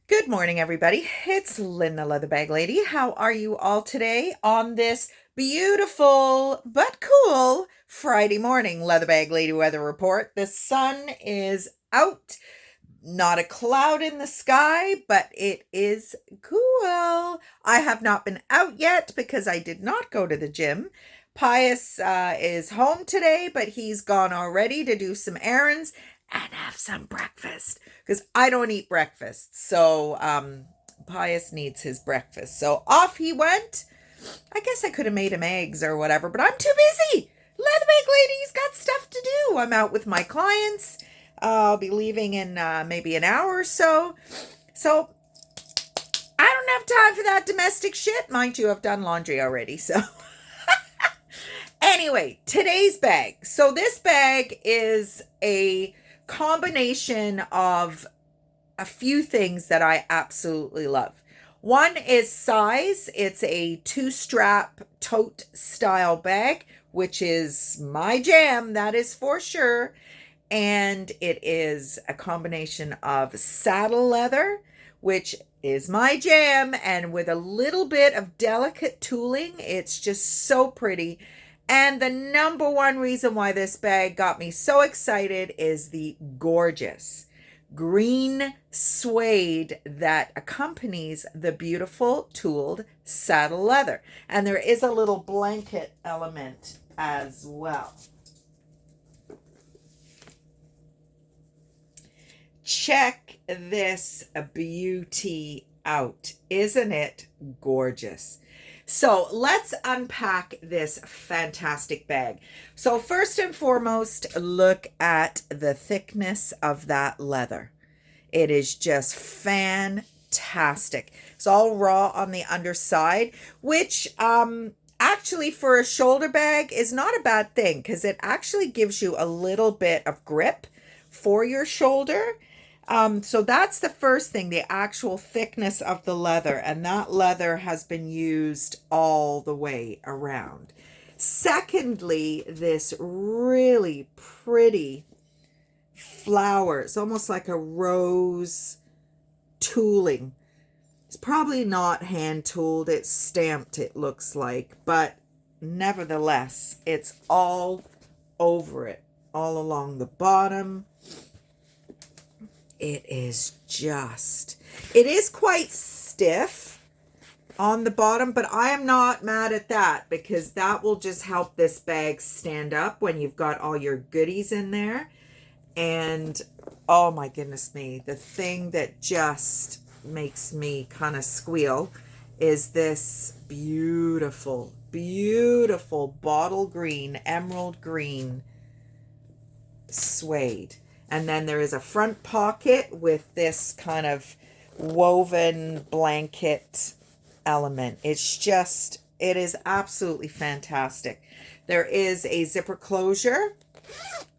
Good morning, everybody. It's Lynn, the Leather Bag Lady. How are you all today on this beautiful but cool Friday morning Leather Bag Lady weather report? The sun is out, not a cloud in the sky, but it is cool. I have not been out yet because I did not go to the gym. Pius is home today, but he's gone already to do some errands and have some breakfast because I don't eat breakfast. So Pius needs his breakfast. So off he went. I guess I could have made him eggs or whatever, but I'm too busy. Leatherback Lady's got stuff to do. I'm out with my clients. I'll be leaving in maybe an hour or so. So I don't have time for that domestic shit. Mind you, I've done laundry already. So anyway, today's bag. So this bag is a combination of a few things that I absolutely love. One is size. It's a 2-strap tote style bag, which is my jam, that is for sure. And it is a combination of saddle leather, which is my jam, and with a little bit of delicate tooling. It's just so pretty. And the number one reason why this bag got me so excited is the gorgeous green suede that accompanies the beautiful tooled saddle leather. And there is a little blanket element as well. Check this beauty out. Isn't it gorgeous? So let's unpack this fantastic bag. So first and foremost, look at the thickness of that leather. It is just fantastic. It's all raw on the underside, which actually for a shoulder bag is not a bad thing because it actually gives you a little bit of grip for your shoulder. So that's the first thing, the actual thickness of the leather, and that leather has been used all the way around. Secondly, this really pretty flowers, almost like a rose tooling. It's probably not hand tooled, it's stamped, it looks like, but nevertheless, it's all over it, all along the bottom. It is quite stiff on the bottom, but I am not mad at that because that will just help this bag stand up when you've got all your goodies in there. And oh my goodness me, the thing that just makes me kind of squeal is this beautiful, beautiful bottle green, emerald green suede. And then there is a front pocket with this kind of woven blanket element. It is absolutely fantastic. There is a zipper closure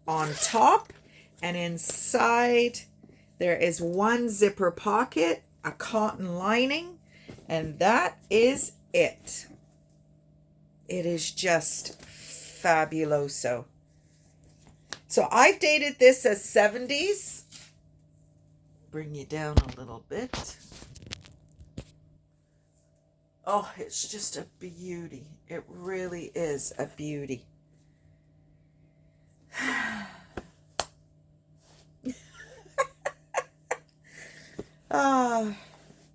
on top, and inside there is one zipper pocket, a cotton lining, and that is it. It is just fabuloso. So I've dated this as 70s. Bring you down a little bit. Oh, it's just a beauty. It really is a beauty.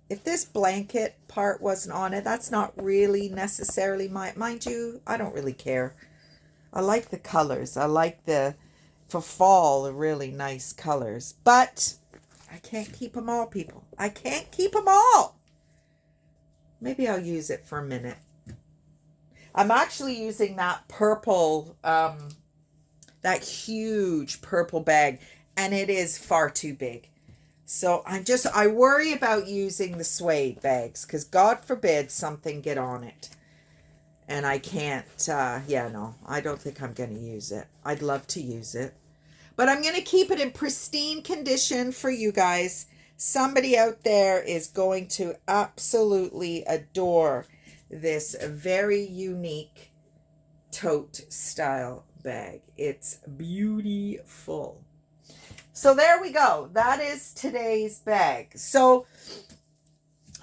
If this blanket part wasn't on it, that's not really necessarily mind you, I don't really care. I like the colors. I like for fall, really nice colors. But I can't keep them all, people. I can't keep them all. Maybe I'll use it for a minute. I'm actually using that purple, that huge purple bag, and it is far too big. So I worry about using the suede bags because God forbid something get on it. And I can't, no, I don't think I'm going to use it. I'd love to use it. But I'm going to keep it in pristine condition for you guys. Somebody out there is going to absolutely adore this very unique tote style bag. It's beautiful. So there we go. That is today's bag. So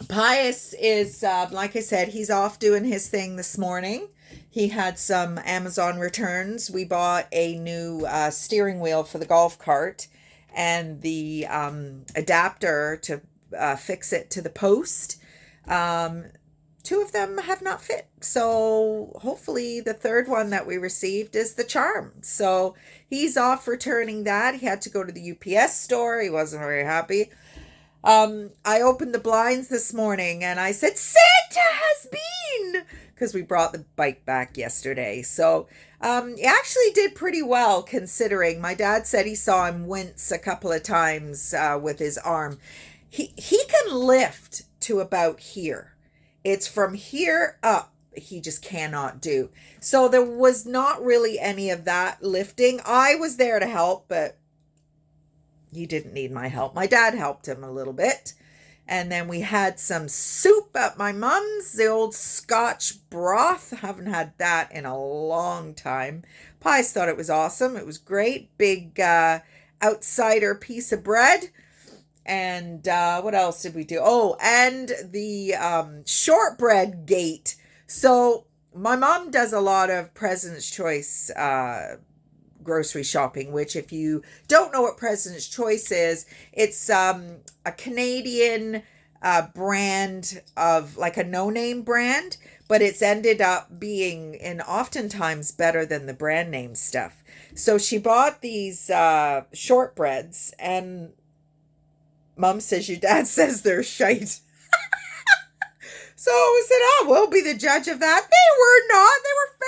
Pius is, like I said, he's off doing his thing this morning. He had some Amazon returns. We bought a new steering wheel for the golf cart and the adapter to fix it to the post. Two of them have not fit. So hopefully the third one that we received is the charm. So he's off returning that. He had to go to the UPS store. He wasn't very happy. I opened the blinds this morning and I said, Santa has been, because we brought the bike back yesterday. So he actually did pretty well considering. My dad said he saw him wince a couple of times with his arm. He can lift to about here. It's from here up he just cannot do. So there was not really any of that lifting. I was there to help, but he didn't need my help. My dad helped him a little bit. And then we had some soup at my mom's, the old Scotch broth. Haven't had that in a long time. Pies thought it was awesome. It was great. Big outsider piece of bread. And what else did we do? Oh, and the shortbread gate. So my mom does a lot of President's Choice grocery shopping, which if you don't know what President's Choice is, it's a Canadian brand of like a no-name brand, but it's ended up being and oftentimes better than the brand name stuff. So she bought these shortbreads and Mom says your dad says they're shite. So we said, oh, we'll be the judge of that. They were not. They were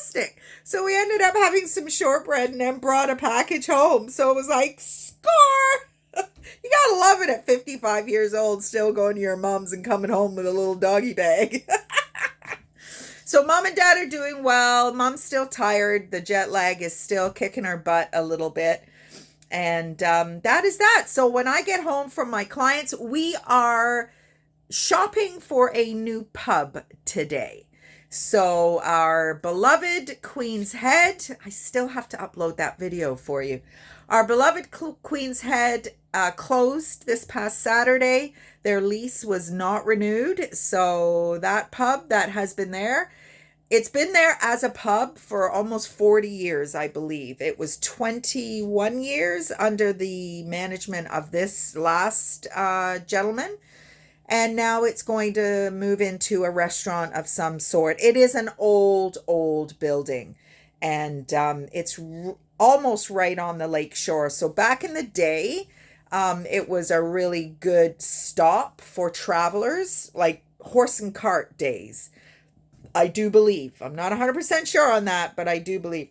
fantastic. So we ended up having some shortbread and then brought a package home. So it was like, score. You gotta love it at 55 years old, still going to your mom's and coming home with a little doggy bag. So mom and dad are doing well. Mom's still tired. The jet lag is still kicking her butt a little bit. And that is that. So when I get home from my clients, we are shopping for a new pub today. So our beloved Queen's Head, I still have to upload that video for you. Our beloved Queen's Head closed this past Saturday. Their lease was not renewed. So that pub that has been there, it's been there as a pub for almost 40 years, I believe. It was 21 years under the management of this last gentleman. And now it's going to move into a restaurant of some sort. It is an old building. And it's almost right on the lake shore. So back in the day, it was a really good stop for travelers, like horse and cart days. I do believe. I'm not 100% sure on that, but I do believe.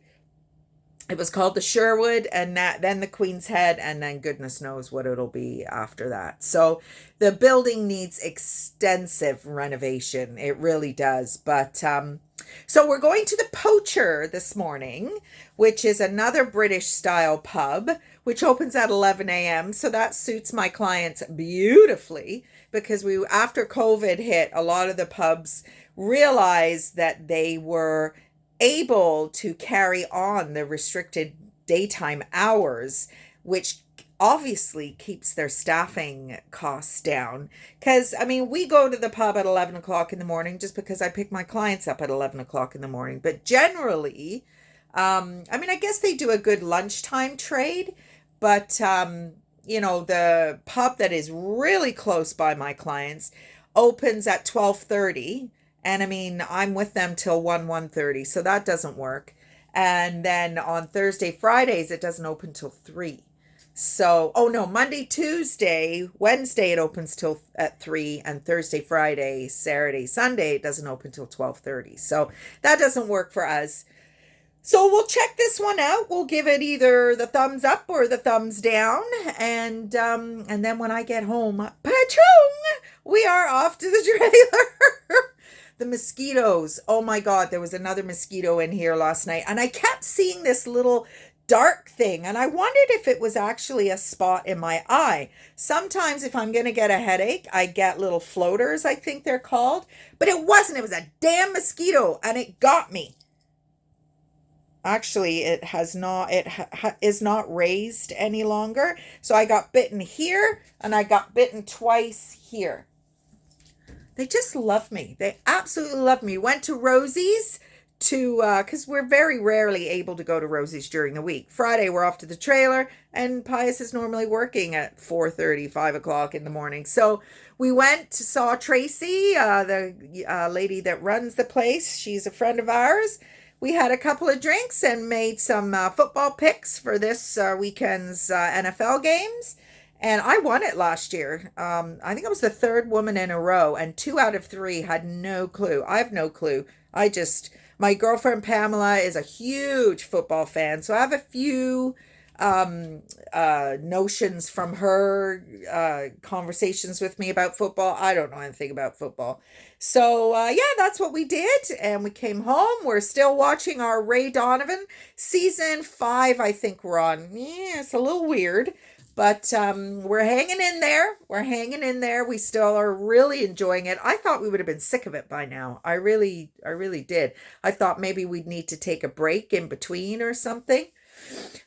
It was called the Sherwood, and then the Queen's Head, and then goodness knows what it'll be after that. So the building needs extensive renovation. It really does. But so we're going to the Poacher this morning, which is another British style pub, which opens at 11 a.m. So that suits my clients beautifully because after COVID hit, a lot of the pubs realized that they were able to carry on the restricted daytime hours, which obviously keeps their staffing costs down. Because, I mean, we go to the pub at 11 o'clock in the morning just because I pick my clients up at 11 o'clock in the morning. But generally, I guess they do a good lunchtime trade, but, the pub that is really close by my clients opens at 12:30. And I'm with them till 1:30, so that doesn't work. And then on Thursday, Fridays, it doesn't open till 3. So, Monday, Tuesday, Wednesday, it opens till at 3, and Thursday, Friday, Saturday, Sunday, it doesn't open till 12:30. So that doesn't work for us. So we'll check this one out. We'll give it either the thumbs up or the thumbs down. And then when I get home, pa-chung, we are off to the trailer. The mosquitoes. Oh my God, there was another mosquito in here last night. And I kept seeing this little dark thing. And I wondered if it was actually a spot in my eye. Sometimes if I'm going to get a headache, I get little floaters, I think they're called. But it wasn't. It was a damn mosquito. And it got me. Actually, it has not, is not raised any longer. So I got bitten here and I got bitten twice here. They just love me. They absolutely love me. Went to Rosie's to because we're very rarely able to go to Rosie's during the week. Friday we're off to the trailer, and Pius is normally working at 4:30, 5 o'clock in the morning. So we went to saw Tracy, the lady that runs the place. She's a friend of ours. We had a couple of drinks and made some football picks for this weekend's NFL games. And I won it last year. I think I was the third woman in a row, and 2 out of 3 had no clue. I have no clue. My girlfriend Pamela is a huge football fan, so I have a few notions from her conversations with me about football. I don't know anything about football. So, yeah, that's what we did. And we came home. We're still watching our Ray Donovan season 5, I think we're on. Yeah, it's a little weird. But we're hanging in there. We're hanging in there. We still are really enjoying it. I thought we would have been sick of it by now. I really did. I thought maybe we'd need to take a break in between or something.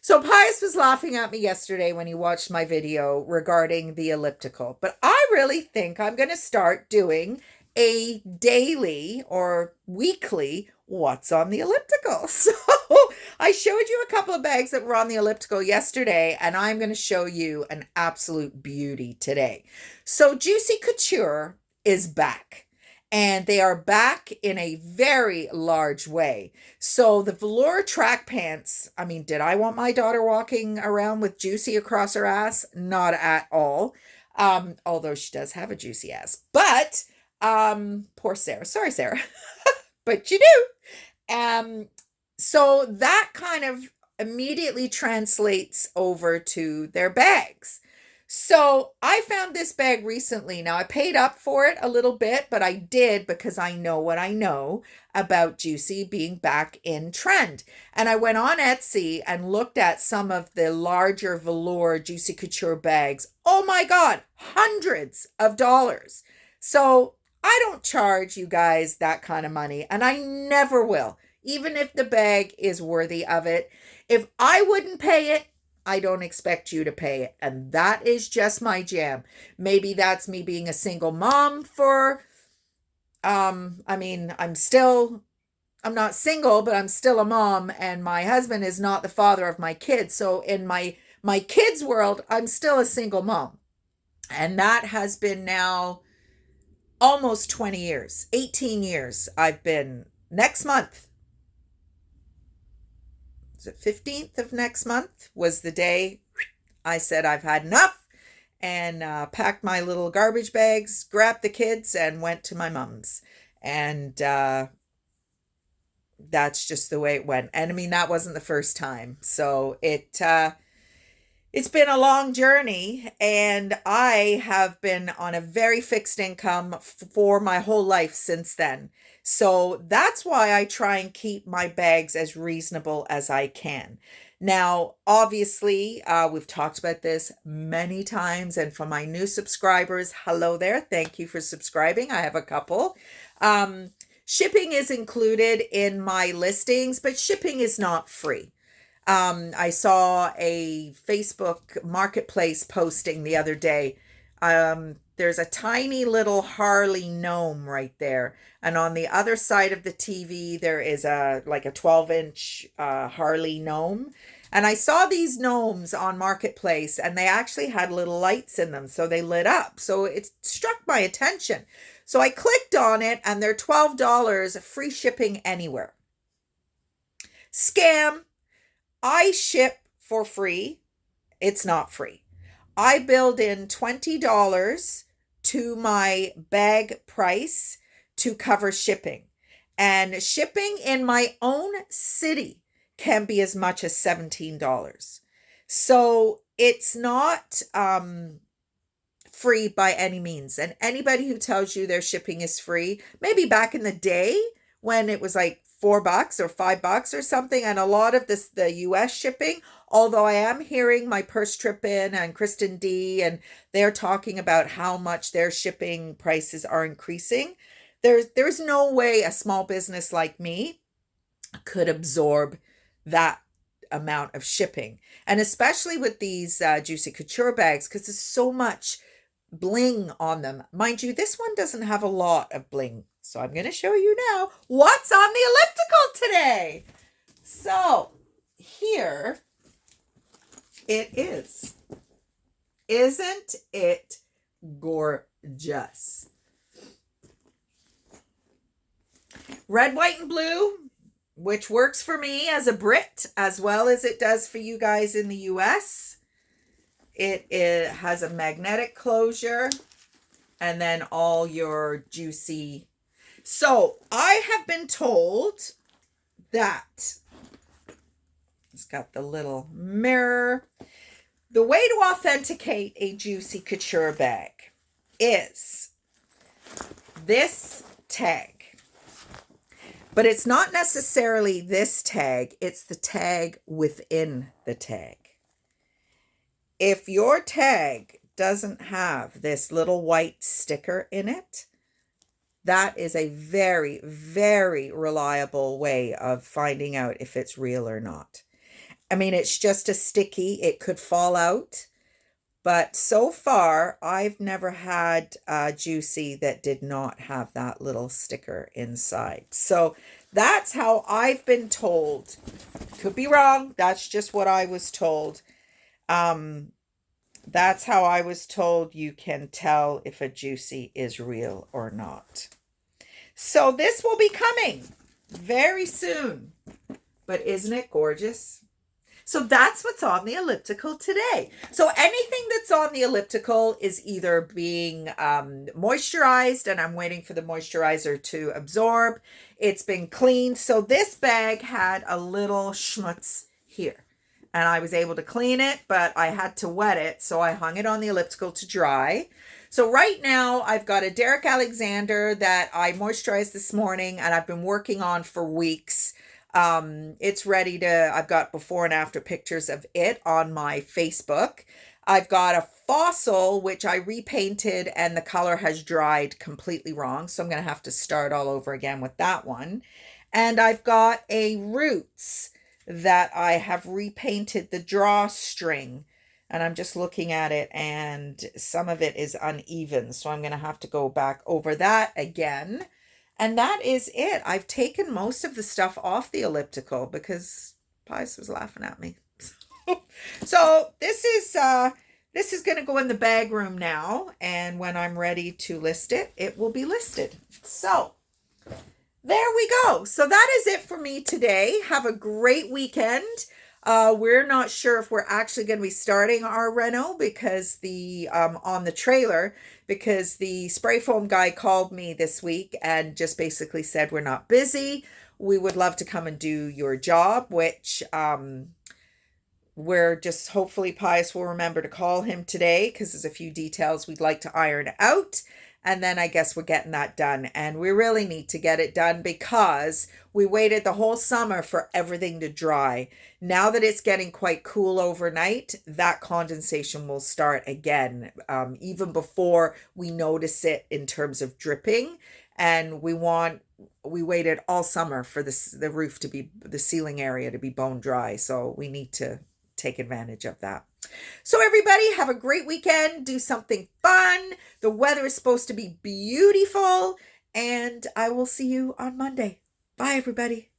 So Pius was laughing at me yesterday when he watched my video regarding the elliptical. But I really think I'm going to start doing a daily or weekly what's on the elliptical. So I showed you a couple of bags that were on the elliptical yesterday, and I'm going to show you an absolute beauty today. So Juicy Couture is back, and they are back in a very large way. So the velour track pants, I mean, did I want my daughter walking around with Juicy across her ass? Not at all. Although she does have a juicy ass. But poor Sarah. Sorry, Sarah. But you do. So that kind of immediately translates over to their bags. So I found this bag recently. Now I paid up for it a little bit, but I did because I know what I know about Juicy being back in trend. And I went on Etsy and looked at some of the larger velour Juicy Couture bags. Oh my God, hundreds of dollars. So I don't charge you guys that kind of money, and I never will, even if the bag is worthy of it. If I wouldn't pay it, I don't expect you to pay it. And that is just my jam. Maybe that's me being a single mom for, I'm not single, but I'm still a mom, and my husband is not the father of my kids. So in my kids' world, I'm still a single mom. And that has been now almost 20 years, 18 years I've been. Next month, is it 15th of next month was the day I said I've had enough, and packed my little garbage bags, grabbed the kids, and went to my mom's. And that's just the way it went. And I mean, that wasn't the first time. So it's been a long journey, and I have been on a very fixed income for my whole life since then. So that's why I try and keep my bags as reasonable as I can. Now, obviously, we've talked about this many times, and for my new subscribers, hello there. Thank you for subscribing. I have a couple. Shipping is included in my listings, but shipping is not free. I saw a Facebook marketplace posting the other day. There's a tiny little Harley gnome right there. And on the other side of the TV, there is a 12-inch Harley gnome. And I saw these gnomes on Marketplace, and they actually had little lights in them, so they lit up. So it struck my attention. So I clicked on it, and they're $12, free shipping anywhere. Scam. I ship for free. It's not free. I build in $20 to my bag price to cover shipping. And shipping in my own city can be as much as $17. So it's not free by any means. And anybody who tells you their shipping is free, maybe back in the day when it was like $4 or $5 or something, and a lot of the US shipping, although I am hearing my Purse Trip In and Kristen D, and they're talking about how much their shipping prices are increasing. There's no way a small business like me could absorb that amount of shipping. And especially with these Juicy Couture bags, because there's so much bling on them. Mind you, this one doesn't have a lot of bling. So I'm going to show you now what's on the elliptical today. So here it is. Isn't it gorgeous? Red, white, and blue, which works for me as a Brit as well as it does for you guys in the US. It has a magnetic closure and then all your juicy. So I have been told that it's got the little mirror. The way to authenticate a Juicy Couture bag is this tag. But it's not necessarily this tag, it's the tag within the tag. If your tag doesn't have this little white sticker in it, that is a very, very reliable way of finding out if it's real or not. I mean, it's just a sticky, it could fall out. But so far, I've never had a Juicy that did not have that little sticker inside. So that's how I've been told. Could be wrong. That's just what I was told. That's how I was told you can tell if a Juicy is real or not. So this will be coming very soon. But isn't it gorgeous? So that's what's on the elliptical today. So anything that's on the elliptical is either being moisturized, and I'm waiting for the moisturizer to absorb. It's been cleaned. So this bag had a little schmutz here. And I was able to clean it, but I had to wet it. So I hung it on the elliptical to dry. So right now I've got a Derek Alexander that I moisturized this morning and I've been working on for weeks. It's ready to, I've got before and after pictures of it on my Facebook. I've got a Fossil, which I repainted and the color has dried completely wrong. So I'm going to have to start all over again with that one. And I've got a Roots that I have repainted the drawstring, and I'm just looking at it and some of it is uneven. So I'm going to have to go back over that again. And that is it. I've taken most of the stuff off the elliptical because Pius was laughing at me. So this is going to go in the bag room now. And when I'm ready to list it, it will be listed. So there we go. So that is it for me today. Have a great weekend. We're not sure if we're actually going to be starting our reno because the on the trailer, because the spray foam guy called me this week and just basically said we're not busy. We would love to come and do your job, which we're just hopefully Pius will remember to call him today because there's a few details we'd like to iron out. And then I guess we're getting that done. And we really need to get it done because we waited the whole summer for everything to dry. Now that it's getting quite cool overnight, that condensation will start again, even before we notice it in terms of dripping. And we waited all summer for the roof to be, the ceiling area to be bone dry. So we need to take advantage of that. So everybody have a great weekend. Do something fun. The weather is supposed to be beautiful. And I will see you on Monday. Bye, everybody.